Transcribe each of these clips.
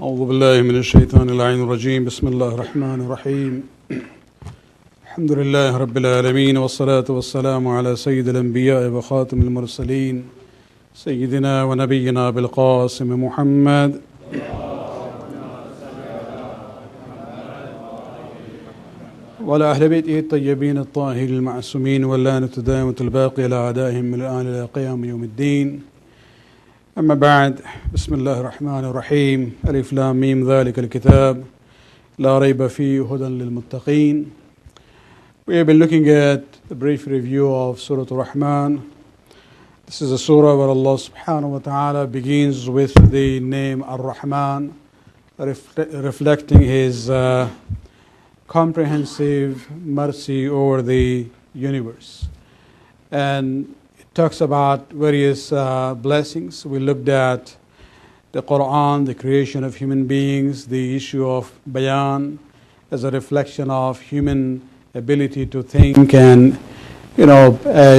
أعوذ بالله من الشيطان اللعين الرجيم بسم الله الرحمن الرحيم الحمد لله رب العالمين والصلاة والسلام على سيد الأنبياء وخاتم المرسلين سيدنا ونبينا بالقاسم محمد وعلى أهل بيته الطيبين الطاهرين المعصومين واللعنة الدائمة الباقية على أعدائهم من الآن إلى قيام يوم الدين. أما بعد بسم الله الرحمن الرحيم ألف لام ميم ذلك الكتاب لا ريب فيه هدى للمتقين. We have been looking at a brief review of Surah Rahman. This is a surah where Allah subhanahu wa ta'ala begins with the name Ar-Rahman, reflecting His comprehensive mercy over the universe. And it talks about various blessings. We looked at the Quran, the creation of human beings, the issue of bayan as a reflection of human ability to think and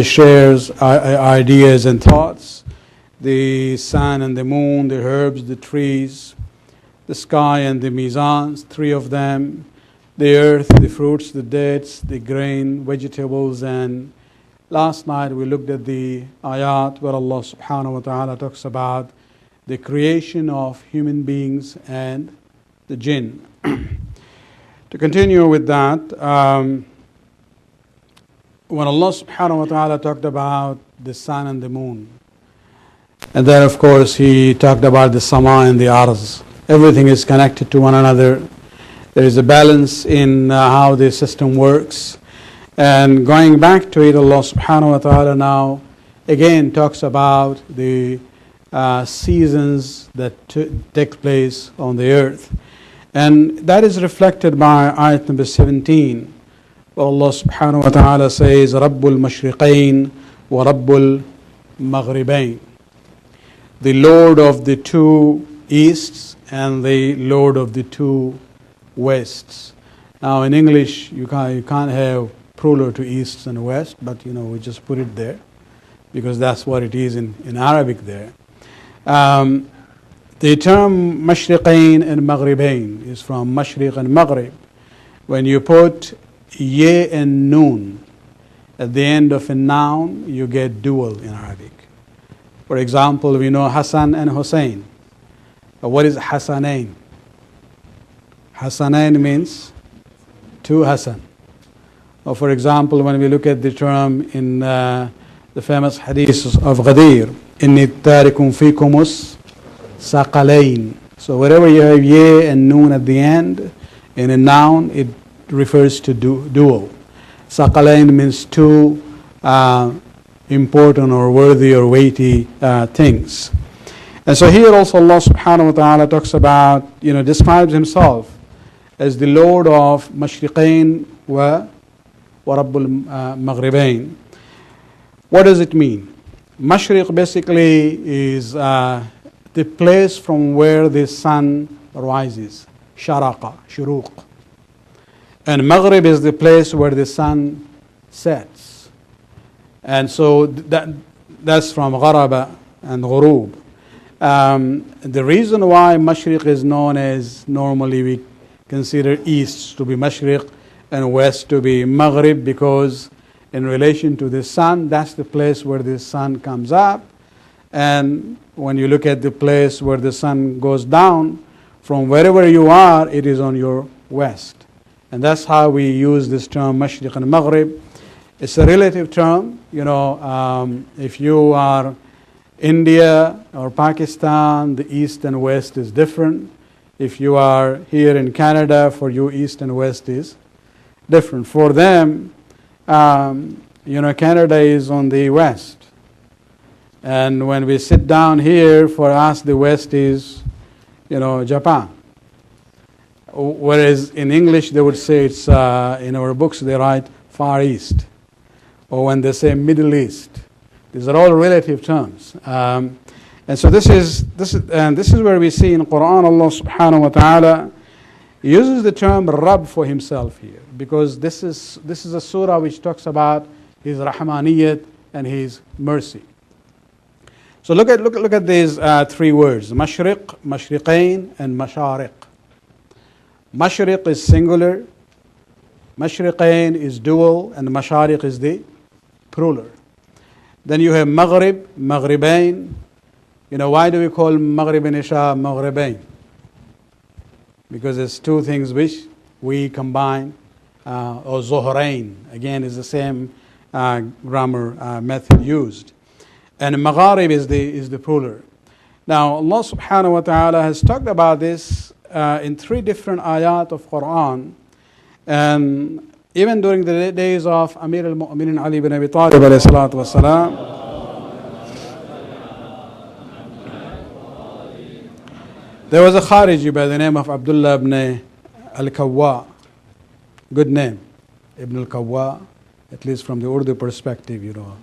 shares ideas and thoughts, the sun and the moon, the herbs, the trees, the sky and the mizans, three of them, the earth, the fruits, the dates, the grain, vegetables, and last night we looked at the ayat where Allah subhanahu wa ta'ala talks about the creation of human beings and the jinn. To continue with that, when Allah subhanahu wa ta'ala talked about the sun and the moon, and then of course He talked about the sama and the arz. Everything is connected to one another. There is a balance in how the system works. And going back to it, Allah subhanahu wa ta'ala now again talks about the seasons that take place on the earth. And that is reflected by ayat number 17, where Allah subhanahu wa ta'ala says, Rabbul Mashriqain wa Rabbul Maghribain. The Lord of the two easts and the Lord of the two wests. Now in English you can't have plural to east and west, but we just put it there because that's what it is in Arabic there. The term Mashriqain and Maghribain is from Mashriq and Maghrib. When you put ye and noon at the end of a noun, you get dual in Arabic. For example, we know Hassan and Hussein. What is Hassanain? Hassanain means two Hassan. Or for example, when we look at the term in the famous hadith of Ghadir, Inni tarikum fikumus saqalain. So wherever you have ye and noon at the end, in a noun, it refers to dual. Saqalain means two important or worthy or weighty things. And so here also Allah subhanahu wa ta'ala talks about, describes Himself as the Lord of Mashriqain wa Rabbul Maghribain. What does it mean? Mashriq basically is the place from where the sun rises, sharaqa, shuruq. And Maghrib is the place where the sun sets. And so that's from gharaba and ghurub. The reason why Mashriq is known as, normally we consider east to be Mashriq and west to be Maghrib, because in relation to the sun, that's the place where the sun comes up. And when you look at the place where the sun goes down, from wherever you are, it is on your west. And that's how we use this term Mashriq and Maghrib. It's a relative term. If you are India or Pakistan, the east and west is different. If you are here in Canada, for you east and west is different. For them, Canada is on the west. And when we sit down here, for us the west is, Japan. Whereas in English they would say it's, in our books they write Far East. Or when they say Middle East. These are all relative terms. And so this is where we see in Quran Allah subhanahu wa ta'ala uses the term Rabb for Himself here, because this is a surah which talks about His Rahmaniyat and His mercy. So So look at these three words: mashriq, mashriqain, and mashariq. Mashriq is singular, mashriqain is dual, and mashariq is the plural. Then you have maghrib, maghribain. You know, why do we call maghrib and isha maghribain? Because it's two things which we combine, or zuhrain, again is the same grammar method used. And magharib is the plural. Now Allah subhanahu wa ta'ala has talked about this in three different ayat of Quran, and even during the days of Amir al-Mu'minin Ali ibn Abi Talib alayhi salatu wasalam, there was a Khariji by the name of Abdullah ibn al-Kawwa. Good name, Ibn al-Kawwa, at least from the Urdu perspective, you know.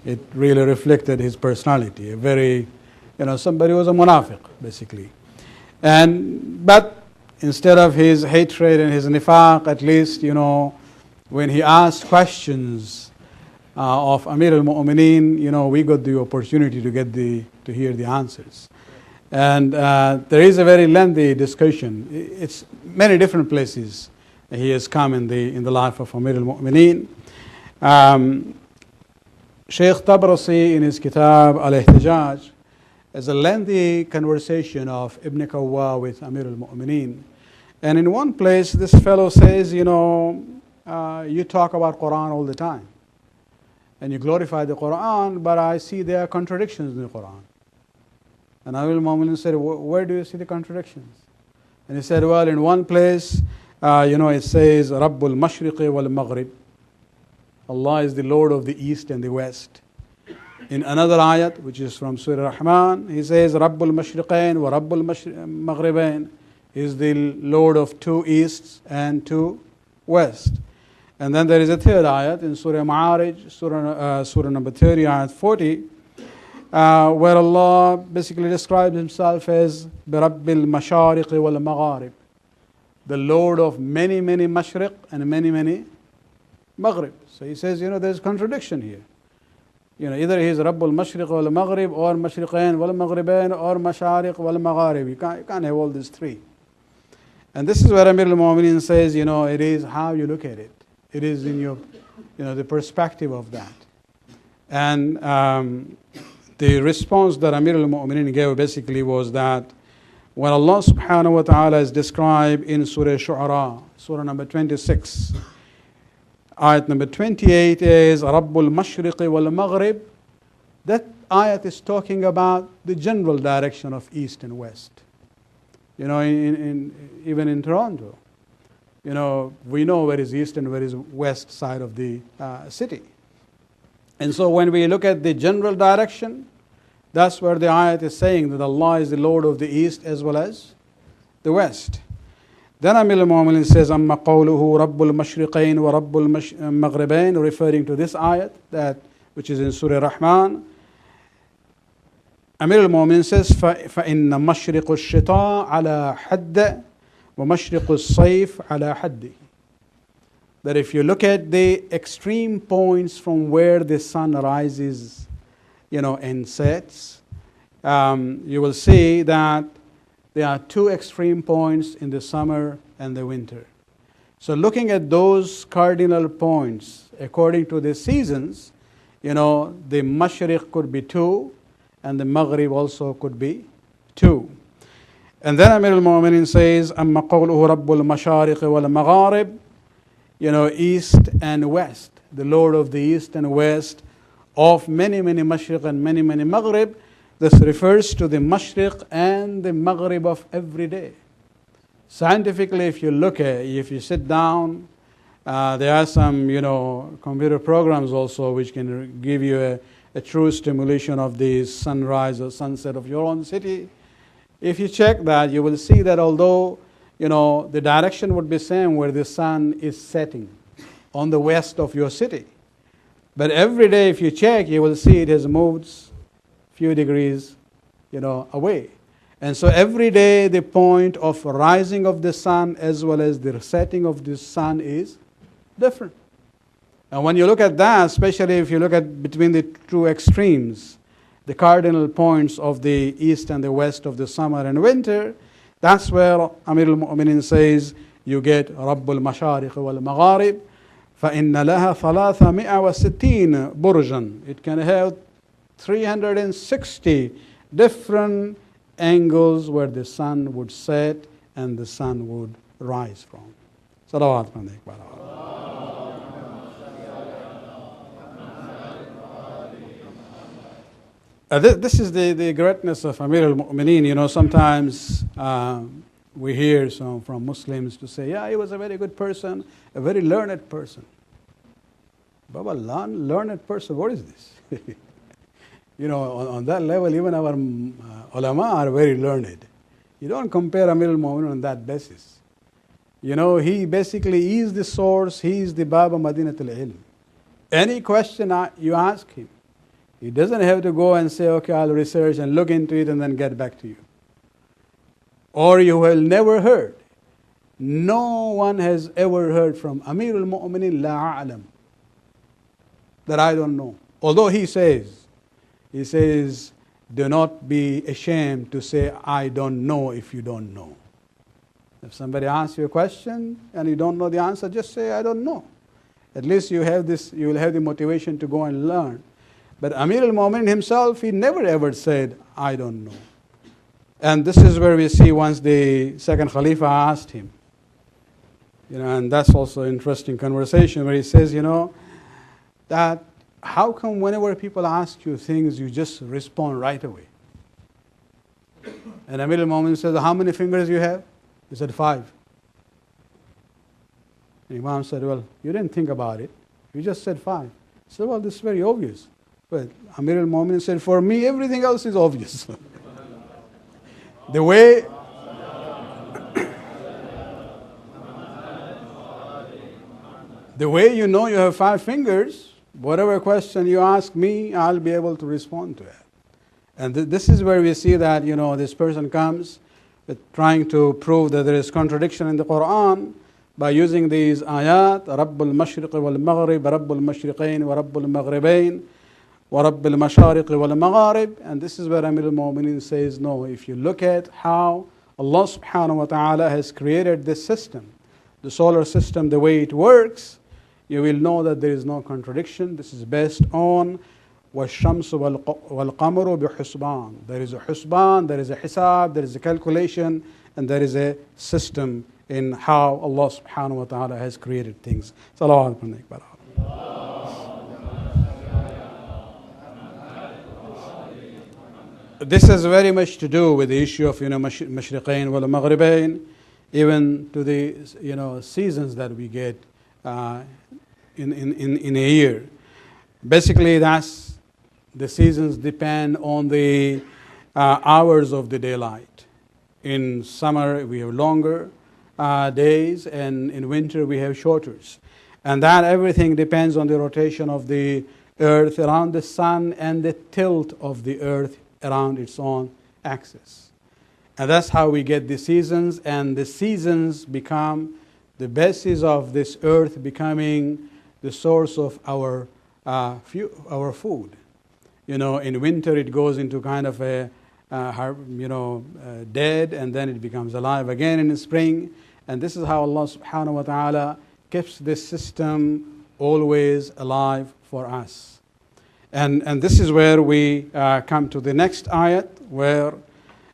It really reflected his personality. A very, you know, somebody who was a munafiq, basically. But instead of his hatred and his nifaq, at least, you know, when he asked questions of Amir al-Mu'mineen, you know, we got the opportunity to hear the answers. And there is a very lengthy discussion. It's many different places he has come in the life of Amir al-Mu'mineen. Shaykh Tabrasi in his kitab Al-Ihtijaj has a lengthy conversation of Ibn Kawwa with Amir al-Mu'mineen. And in one place this fellow says, you know, you talk about Quran all the time and you glorify the Quran, but I see there are contradictions in the Quran. And Amir al-Mu'mineen said, where do you see the contradictions? And he said, well, in one place, you know, it says Rabbul Mashriqi wal Maghrib. Allah is the Lord of the East and the West. In another ayat, which is from Surah Rahman, he says, Rabbul Mashriqain wa Rabbul Maghribain. He is the Lord of two Easts and two West. And then there is a third ayat in Surah Ma'arij, Surah number 30, ayat 40, where Allah basically describes himself as Birabbil Mashariqi wal Magharib, the Lord of many, many Mashriq and many, many Maghrib. So he says, you know, there's contradiction here. You know, either he is Rabbul Mashriq wal Maghrib, or Mashriqain wal Maghribain, or Mashariq wal Magharib. You can't have all these three. And this is where Amir al-Mu'mineen says, you know, it is how you look at it. It is in your, you know, the perspective of that. And the response that Amir al-Mu'mineen gave basically was that when Allah subhanahu wa ta'ala is described in Surah Shu'ara, Surah number 26, ayat number 28 is Rabbul Mashriqi wal Maghrib. That ayat is talking about the general direction of East and West. You know, even in Toronto, you know, we know where is East and where is West side of the city. And so when we look at the general direction, that's where the ayat is saying that Allah is the Lord of the East as well as the West. Then Amir al-Mu'mineen says, Amma qawluhu Rabbul Mashriqain wa Rabbul Maghribain, referring to this ayat, which is in Surah Rahman. Amir al-Mu'mineen says, فَإِنَّ مَشْرِقُ الشِّتَاءِ عَلَى حَدِّ وَمَشْرِقُ الصَّيْفِ عَلَى حَدِّ. That if you look at the extreme points from where the sun rises, you know, and sets, you will see that there are two extreme points in the summer and the winter. So looking at those cardinal points according to the seasons, you know, the Mashriq could be 2 and the Maghrib also could be 2. And then Amir al-Mu'mineen says, Amma qawluhu Rabbul Mashariq wal Magharib, you know, East and West, the Lord of the East and West of many, many Mashriq and many, many Maghrib. This refers to the Mashriq and the Maghrib of every day. Scientifically, if you sit down, there are some, you know, computer programs also which can give you a true stimulation of the sunrise or sunset of your own city. If you check that, you will see that although, you know, the direction would be same where the sun is setting on the west of your city, but every day if you check, you will see it has moved few degrees, you know, away. And so every day the point of rising of the sun as well as the setting of the sun is different. And when you look at that, especially if you look at between the two extremes, the cardinal points of the east and the west of the summer and winter, that's where Amir al-Mu'minin says you get Rabbul Mashariq wal Magharib, فَإِنَّ لَهَا 360 برجا. It can have 360 different angles where the sun would set and the sun would rise from. Salawat man Iqbal. This is the greatness of Amir al-Mu'mineen. You know, sometimes we hear from Muslims to say, yeah, he was a very good person, a very learned person. Baba, learned person, what is this? You know, on that level, even our ulama are very learned. You don't compare Amir al-Mu'mineen on that basis. You know, he basically is the source, he is the Baba Madinatul Ilm. Any question you ask him, he doesn't have to go and say, okay, I'll research and look into it and then get back to you. Or you will never heard. No one has ever heard from Amir al-Mu'mineen la a'lam, that I don't know. Although he says, do not be ashamed to say, I don't know if you don't know. If somebody asks you a question and you don't know the answer, just say, I don't know. At least you will have the motivation to go and learn. But Amir al-Mu'minin himself, he never ever said, I don't know. And this is where we see once the second Khalifa asked him. You know, and that's also an interesting conversation where he says, you know, that how come whenever people ask you things, you just respond right away? And Amir al-Mu'minin says, how many fingers you have? He said, 5. The Imam said, well, you didn't think about it. You just said 5. He said, well, this is very obvious. But Amir al-Mu'minin said, for me, everything else is obvious. The way you know you have 5 fingers, whatever question you ask me, I'll be able to respond to it. And this is where we see that, you know, this person comes with trying to prove that there is contradiction in the Quran by using these ayat, Rabbul Mashriq wal Maghrib, Rabbul Mashriqain wa Rabbul Maghribain, wa Rabbul Mashariq wal Magharib. And this is where Amir al-Mu'minin says, no, if you look at how Allah subhanahu wa ta'ala has created this system, the solar system, the way it works, you will know that there is no contradiction. This is based on وَالشَّمْسُ وَالْقَمَرُ بِحُسْبَانٍ. There is a husban, there is a hisab, there is a calculation, and there is a system in how Allah subhanahu wa ta'ala has created things. Salawat alayhi wa sallam. This has very much to do with the issue of, you know, Mashriqain wal Maghribain, even to the, you know, seasons that we get in a year. Basically, the seasons depend on the hours of the daylight. In summer, we have longer days, and in winter, we have shorter. And that everything depends on the rotation of the earth around the sun and the tilt of the earth around its own axis. And that's how we get the seasons, and the seasons become the basis of this earth becoming the source of our food. You know, in winter it goes into kind of a dead, and then it becomes alive again in the spring. And this is how Allah subhanahu wa ta'ala keeps this system always alive for us. And this is where we come to the next ayat, where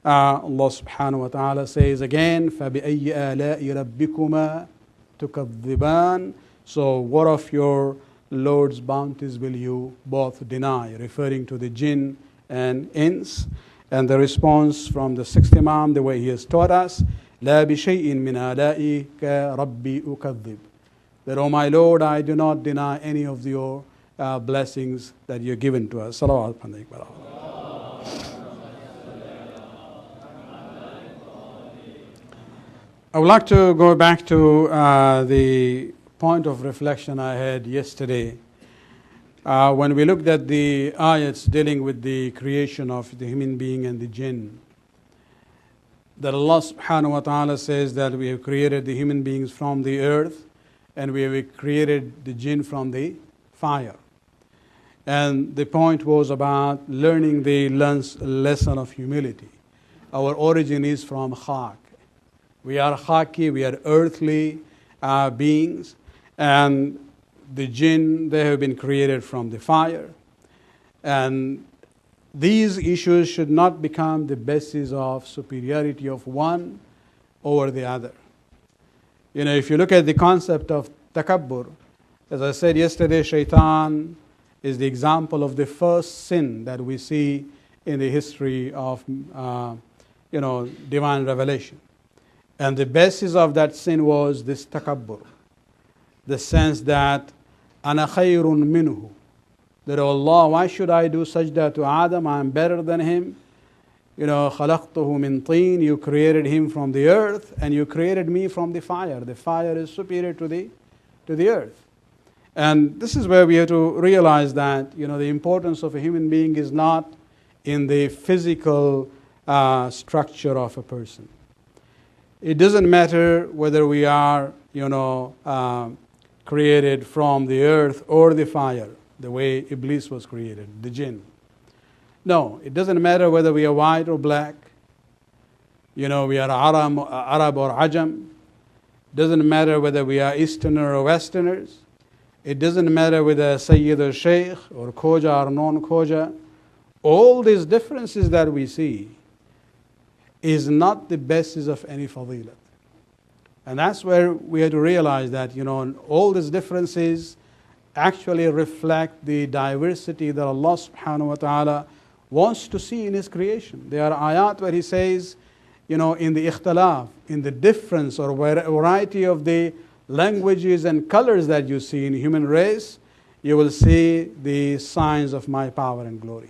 Allah subhanahu wa ta'ala says again, فَبِأَيِّ آلَاءِ رَبِّكُمَا تُكَذِّبَانِ. So what of your Lord's bounties will you both deny? Referring to the jinn and ins. And the response from the sixth Imam, the way he has taught us, لا بشيء من آلائك ربي أكذب. That, oh my Lord, I do not deny any of your blessings that you're given to us. Salawat alayhi wa sallam. I would like to go back to the point of reflection I had yesterday. When we looked at the ayats dealing with the creation of the human being and the jinn, that Allah subhanahu wa ta'ala says that we have created the human beings from the earth and we have created the jinn from the fire. And the point was about learning the lesson of humility. Our origin is from khak. We are khaki, we are earthly beings, and the jinn, they have been created from the fire. And these issues should not become the basis of superiority of one over the other. You know, if you look at the concept of takabbur, as I said yesterday, shaitan is the example of the first sin that we see in the history of divine revelation. And the basis of that sin was this takabbur, the sense that ana khayrun minhu, that oh Allah, why should I do sajda to Adam? I am better than him. You know, khalaqtuhu min teen, you created him from the earth, and you created me from the fire. The fire is superior to the earth. And this is where we have to realize that, you know, the importance of a human being is not in the physical structure of a person. It doesn't matter whether we are, created from the earth or the fire, the way Iblis was created, the jinn. No, it doesn't matter whether we are white or black. You know, we are Arab or Ajam. It doesn't matter whether we are Easterner or Westerners. It doesn't matter whether Sayyid or Sheikh or Khoja or non-Khoja. All these differences that we see is not the basis of any fadilat. And that's where we have to realize that, you know, all these differences actually reflect the diversity that Allah subhanahu wa ta'ala wants to see in His creation. There are ayat where He says, you know, in the ikhtilaf, in the difference or variety of the languages and colors that you see in human race, you will see the signs of my power and glory.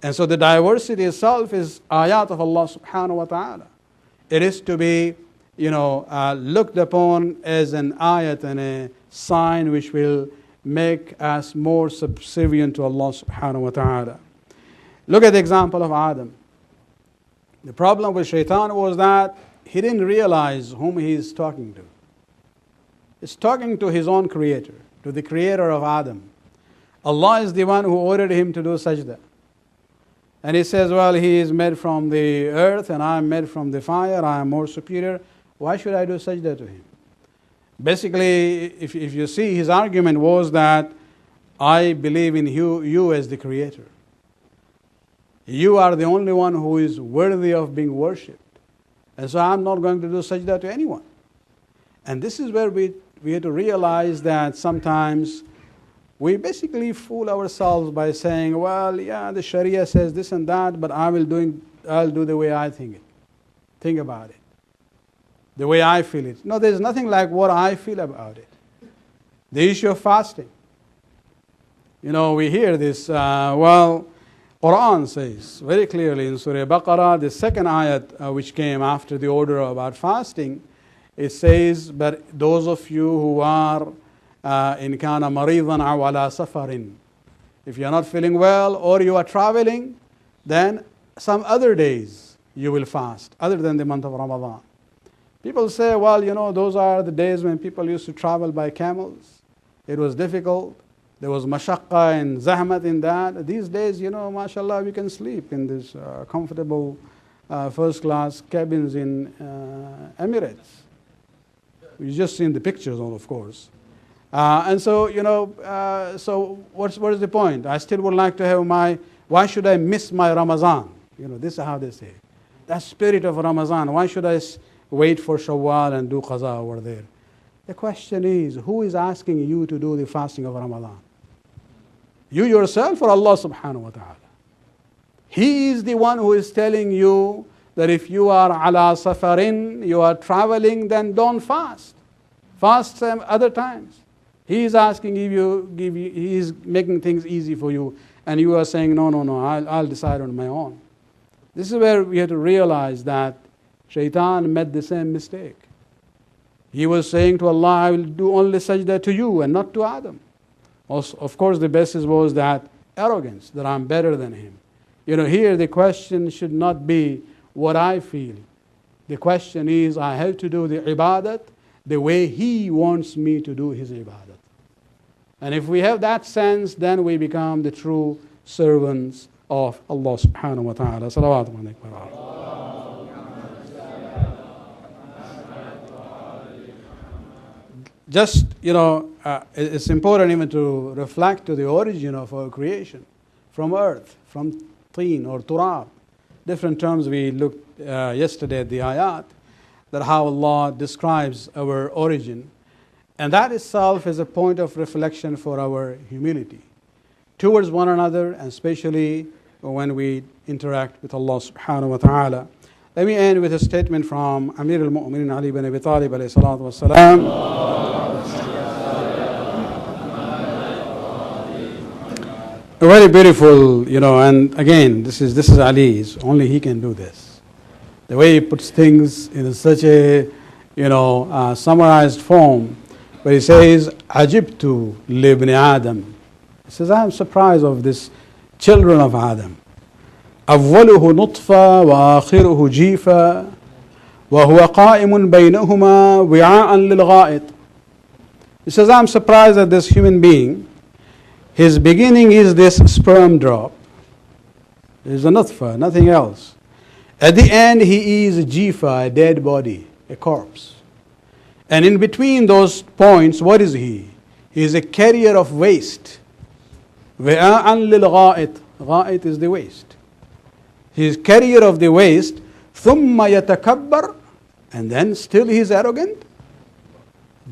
And so the diversity itself is ayat of Allah subhanahu wa ta'ala. It is to be, looked upon as an ayat and a sign which will make us more subservient to Allah subhanahu wa ta'ala. Look at the example of Adam. The problem with shaitan was that he didn't realize whom he is talking to. He's talking to his own creator, to the creator of Adam. Allah is the one who ordered him to do sajda. And he says, well, he is made from the earth and I am made from the fire, I am more superior. Why should I do sajda to him? Basically, if you see, his argument was that I believe in you as the creator. You are the only one who is worthy of being worshipped. And so I'm not going to do sajda to anyone. And this is where we have to realize that sometimes we basically fool ourselves by saying, well, yeah, the Sharia says this and that, but I'll do the way I think about it, the way I feel it. No, there's nothing like what I feel about it. The issue of fasting. You know, we hear this, Quran says very clearly in Surah Baqarah, the second ayat which came after the order about fasting, it says, but those of you who are in kana maridan aw ala safarin, if you are not feeling well or you are traveling, then some other days you will fast other than the month of Ramadan. People say, well, those are the days when people used to travel by camels. It was difficult. There was mashaqqa and zahmat in that. These days, mashallah, we can sleep in this comfortable first class cabins in Emirates. We've just seen the pictures, of course. And so, so what is the point? I still would like to have why should I miss my Ramadan? This is how they say. That spirit of Ramadan, why should I wait for Shawwal and do qaza over there? The question is, who is asking you to do the fasting of Ramadan? You yourself or Allah subhanahu wa ta'ala? He is the one who is telling you that if you are ala safarin, you are traveling, then don't fast. Fast some other times. He is asking he is making things easy for you, and you are saying, no, I'll decide on my own. This is where we have to realize that Shaitan made the same mistake. He was saying to Allah, I will do only sajda to you and not to Adam. Also, of course, the basis was that arrogance, that I'm better than him. Here the question should not be what I feel. The question is, I have to do the ibadat the way he wants me to do his ibadat. And if we have that sense, then we become the true servants of Allah subhanahu wa ta'ala. Salawatu alaykum wa rahmatullahi. Just, it's important even to reflect to the origin of our creation from earth, from teen or turab. Different terms we looked yesterday at the ayat, that how Allah describes our origin. And that itself is a point of reflection for our humility towards one another, and especially when we interact with Allah subhanahu wa ta'ala. Let me end with a statement from Amir al-Mu'minin Ali ibn Abi Talib alayhi salatu wa salam. Very beautiful, and again, this is Ali's. Only he can do this. The way he puts things in such a, summarized form, where he says, "Ajibtu libni Adam." He says, "I am surprised of this children of Adam. أوله نطفة وآخره جيفة وهو قائم بينهما وعاء للغائط." He says, "I am surprised at this human being. His beginning is this sperm drop. There is a nutfa, nothing else. At the end, he is a jifa, a dead body, a corpse. And in between those points, what is he? He is a carrier of waste. وعاء للغائط. غائط is the waste. He is carrier of the waste. ثم يتكبر. And then still he is arrogant.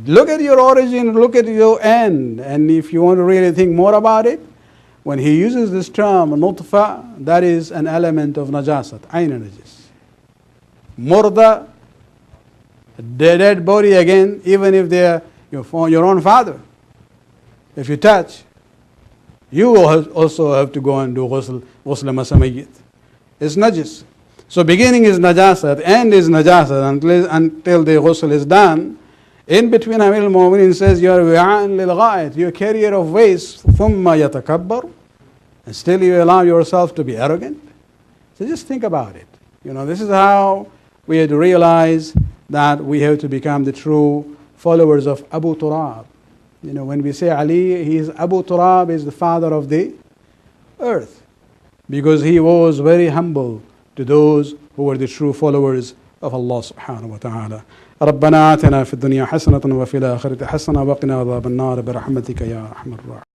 Look at your origin, look at your end. And if you want to really think more about it, when he uses this term, nutfa, that is an element of najasat, ayn najis. Murda, the dead body again, even if they are your own father. If you touch, you also have to go and do ghusl masamayyit. It's najis. So beginning is najasat, end is najasat until the ghusl is done. In between, Amir al-Mu'minin says, you are wi'a'an lil-gha'it, you are carrier of waste, thumma yatakabbar, and still you allow yourself to be arrogant. So just think about it. This is how we had to realize that we have to become the true followers of Abu Turab. When we say Ali, he is Abu Turab, is the father of the earth, because he was very humble to those who were the true followers of Allah subhanahu wa ta'ala. ربنا آتنا في الدنيا حسنة وفي الآخرة حسنة وقنا عذاب النار برحمتك يا أرحم الراحمين.